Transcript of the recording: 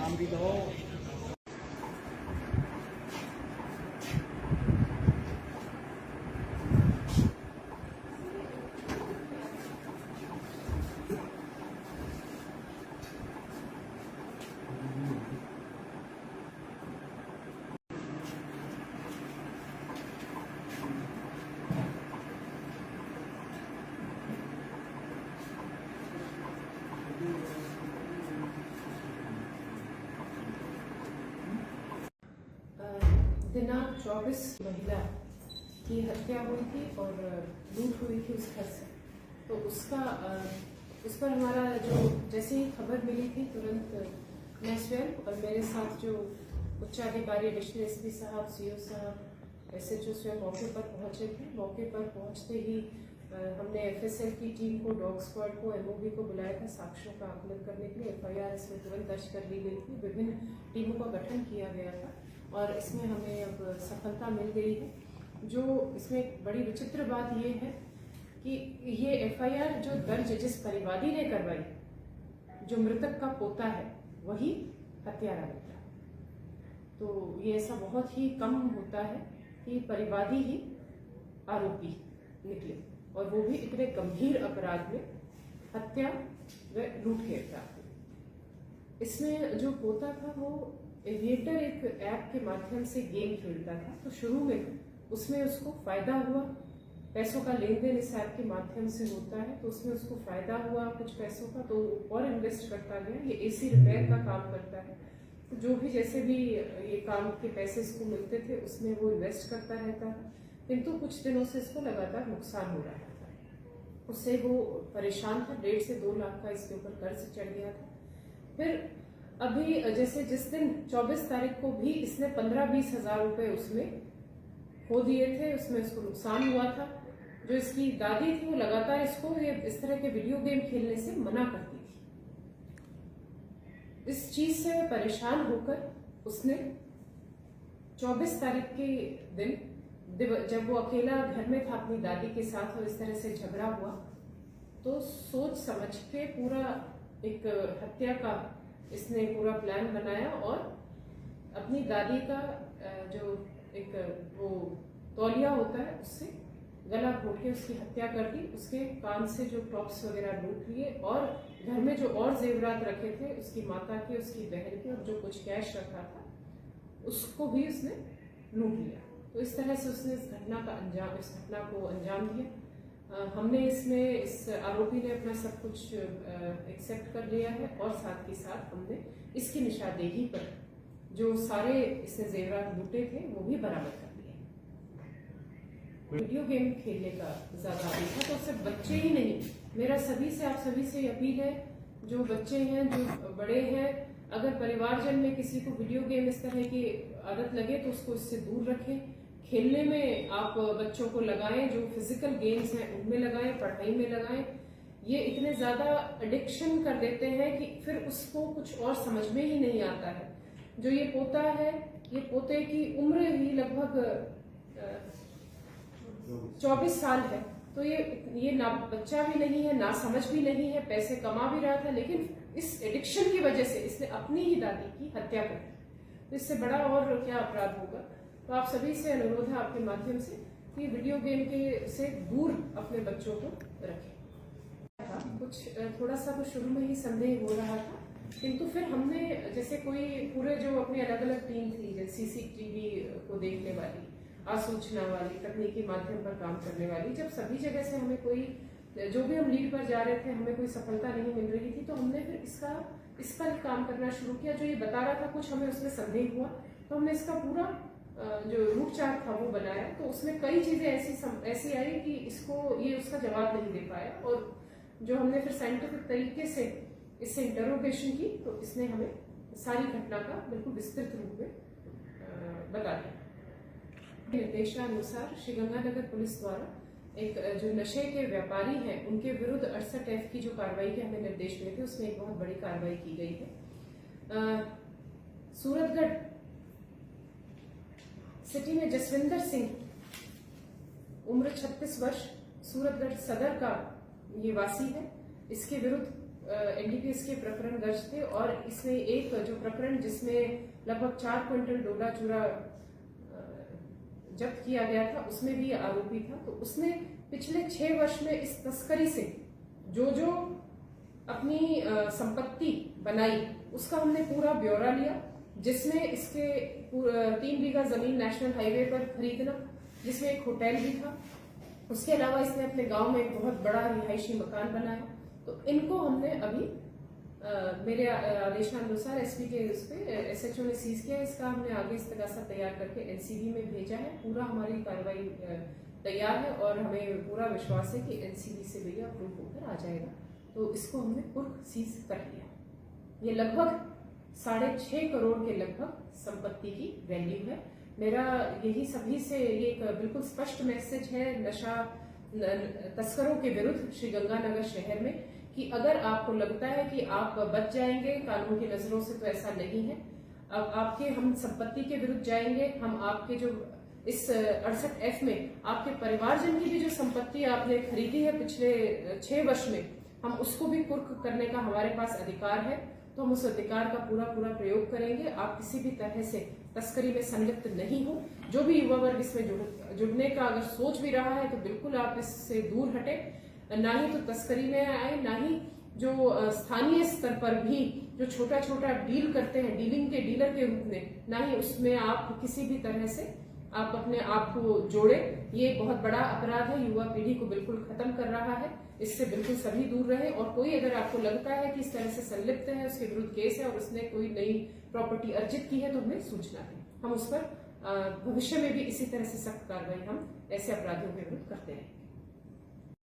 नाम भी दो। दिनांक 24 महिला की हत्या हुई थी और लूट हुई थी उस घर से। तो उस पर हमारा जो जैसे ही खबर मिली थी तुरंत मैं स्वयं और मेरे साथ जो उच्चाधिकारी एडिशनल एसपी साहब, सीओ साहब, SHO स्वयं मौके पर पहुंचे थे। मौके पर पहुंचते ही हमने FSL की टीम को, डॉग स्क्वाड को, MOB को बुलाया था साक्ष्यों का आकलन करने के लिए। FIR इसमें तुरंत दर्ज कर ली गई थी। विभिन्न टीमों का गठन किया गया था और इसमें हमें अब सफलता मिल गई है। जो इसमें बड़ी विचित्र बात ये है कि ये FIR जो दर्ज जिस परिवादी ने करवाई, जो मृतक का पोता है, वही हत्यारा निकला। तो ये ऐसा बहुत ही कम होता है कि परिवादी ही आरोपी निकले, और वो भी इतने गंभीर अपराध में, हत्या व लूट के अपराध में। इसमें जो पोता था वो एविएटर एक ऐप के माध्यम से गेम खेलता था। तो शुरू में उसमें उसको फायदा हुआ, पैसों का लेन देन इस ऐप के माध्यम से होता है, तो उसमें उसको फायदा हुआ कुछ पैसों का, तो और इन्वेस्ट करता गया। ये AC रिपेयर का काम करता है, तो जो भी जैसे भी ये काम के पैसे इसको मिलते थे उसमें वो इन्वेस्ट करता रहता है। किंतु कुछ दिनों से इसको लगातार नुकसान हो रहा था। उससे वो परेशान था। 1.5 से 2 लाख का इसके ऊपर कर्ज चढ़ गया था। फिर अभी जैसे जिस दिन 24 तारीख को भी इसने 15-20 हजार रुपए उसमें खो दिए थे, उसमें इसको नुकसान हुआ था। जो इसकी दादी थी वो लगातार इसको इस तरह के वीडियो गेम खेलने से मना करती थी। इस चीज से परेशान होकर उसने 24 तारीख के दिन, जब वो अकेला घर में था अपनी दादी के साथ और इस तरह से झगड़ा हुआ, तो सोच समझ के पूरा एक हत्या का इसने पूरा प्लान बनाया और अपनी दादी का जो एक वो तौलिया होता है उससे गला घोट के उसकी हत्या कर दी। उसके कान से जो टॉप्स वगैरह लूट लिए और घर में जो और जेवरात रखे थे उसकी माता के, उसकी बहन के, और जो कुछ कैश रखा था उसको भी उसने लूट लिया। तो इस तरह से उसने इस घटना को अंजाम दिया। हमने इसमें इस आरोपी ने अपना सब कुछ एक्सेप्ट कर लिया है और साथ ही साथ हमने इसकी निशानदेही पर जो सारे इसने जेवरात लूटे थे वो भी बरामद कर लिए। वीडियो गेम खेलने का ज्यादा आदी था। तो सिर्फ बच्चे ही नहीं, मेरा आप सभी से अपील है, जो बच्चे हैं, जो बड़े हैं, अगर परिवारजन में किसी को वीडियो गेम इस तरह की आदत लगे तो उसको इससे दूर रखें। खेलने में आप बच्चों को लगाएं, जो फिजिकल गेम्स हैं उनमें लगाएं, पढ़ाई में लगाएं। ये इतने ज्यादा एडिक्शन कर देते हैं कि फिर उसको कुछ और समझ में ही नहीं आता है। जो ये पोता है, ये पोते की उम्र ही लगभग 24 साल है। तो ये ना बच्चा भी नहीं है, ना समझ भी नहीं है, पैसे कमा भी रहा था, लेकिन इस एडिक्शन की वजह से इसने अपनी ही दादी की हत्या कर दी। तो इससे बड़ा और क्या अपराध होगा। तो आप सभी से अनुरोध है आपके माध्यम से कि वीडियो गेम के से दूर अपने बच्चों को रखें। कुछ थोड़ा सा तो शुरू में ही संदेह हो रहा था, किंतु फिर हमने जैसे कोई पूरे जो अपनी अलग अलग टीम थी, जैसे CCTV को देखने वाली, आसूचना वाली, तकनीकी माध्यम पर काम करने वाली, जब सभी जगह से हमें कोई, जो भी हम लीड पर जा रहे थे, हमें कोई सफलता नहीं मिल रही थी, तो हमने फिर इस पर काम करना शुरू किया। जो ये बता रहा था कुछ हमें उसमें संदेह हुआ, तो हमने इसका पूरा जो रूट चार्ट था वो बनाया। तो उसमें कई चीजें ऐसी आई कि ये उसका जवाब नहीं दे पाया, और जो हमने फिर साइंटिफिक तरीके से इससे इंटरोगेशन की, तो इसने हमें सारी घटना का बिल्कुल विस्तृत रूप में बता दिया। निर्देशानुसार श्रीगंगानगर पुलिस द्वारा एक जो नशे के व्यापारी हैं उनके विरुद्ध 68F की जो कार्रवाई के हमें निर्देश मिले थे, उसमें एक बहुत बड़ी कार्रवाई की गई है। सूरतगढ़ सिटी में जसविंदर सिंह, उम्र 36 वर्ष, सूरतगढ़ सदर का ये वासी है। इसके विरुद्ध एनडीपीएस के प्रकरण दर्ज थे और इसमें एक जो प्रकरण जिसमें लगभग 4 क्विंटल डोडा चूरा जब्त किया गया था, उसमें भी आरोपी था। तो उसने पिछले 6 वर्ष में इस तस्करी से जो अपनी संपत्ति बनाई उसका हमने पूरा ब्यौरा लिया, जिसमें इसके 3 बीघा जमीन नेशनल हाईवे पर खरीदना, जिसमें एक होटल भी था। उसके अलावा इसने अपने गांव में एक बहुत बड़ा रिहायशी मकान बनाया। तो इनको हमने अभी मेरे आदेशानुसार एसपी के उस पे एसएचओ ने सीज किया। इसका हमने आगे इस्तगासा तैयार करके एनसीबी में भेजा है। पूरा हमारी कार्रवाई तैयार है और हमें पूरा विश्वास है कि एनसीबी से भी अप्रूव होकर आ जाएगा। तो इसको हमने कुर्क सीज कर लिया। ये लगभग 6.5 करोड़ के लगभग संपत्ति की वैल्यू है। मेरा यही सभी से ये एक बिल्कुल स्पष्ट मैसेज है नशा तस्करों के विरुद्ध श्रीगंगानगर शहर में कि अगर आपको लगता है कि आप बच जाएंगे कानून की नजरों से, तो ऐसा नहीं है। अब आपके हम संपत्ति के विरुद्ध जाएंगे। हम आपके जो इस 68F में आपके परिवारजन की भी जो संपत्ति आपने खरीदी है पिछले 6 वर्ष में, हम उसको भी कुर्क करने का हमारे पास अधिकार है। तो हम उस अधिकार का पूरा प्रयोग करेंगे। आप किसी भी तरह से तस्करी में संलिप्त नहीं हो। जो भी युवा वर्ग इसमें जुड़ने का अगर सोच भी रहा है तो बिल्कुल आप इससे दूर हटे। ना ही तो तस्करी में आए, ना ही जो स्थानीय स्तर पर भी जो छोटा डील करते हैं, डीलिंग के डीलर के रूप में, ना ही उसमें आप किसी भी तरह से आप अपने आप को जोड़े। ये बहुत बड़ा अपराध है, युवा पीढ़ी को बिल्कुल खत्म कर रहा है। इससे बिल्कुल सभी दूर रहे। और कोई अगर आपको लगता है कि इस तरह से संलिप्त है, उसके विरुद्ध केस है और उसने कोई नई प्रॉपर्टी अर्जित की है, तो हमें सूचना दें। हम उस पर भविष्य में भी इसी तरह से सख्त कार्रवाई हम ऐसे अपराधियों के विरुद्ध करते रहेंगे।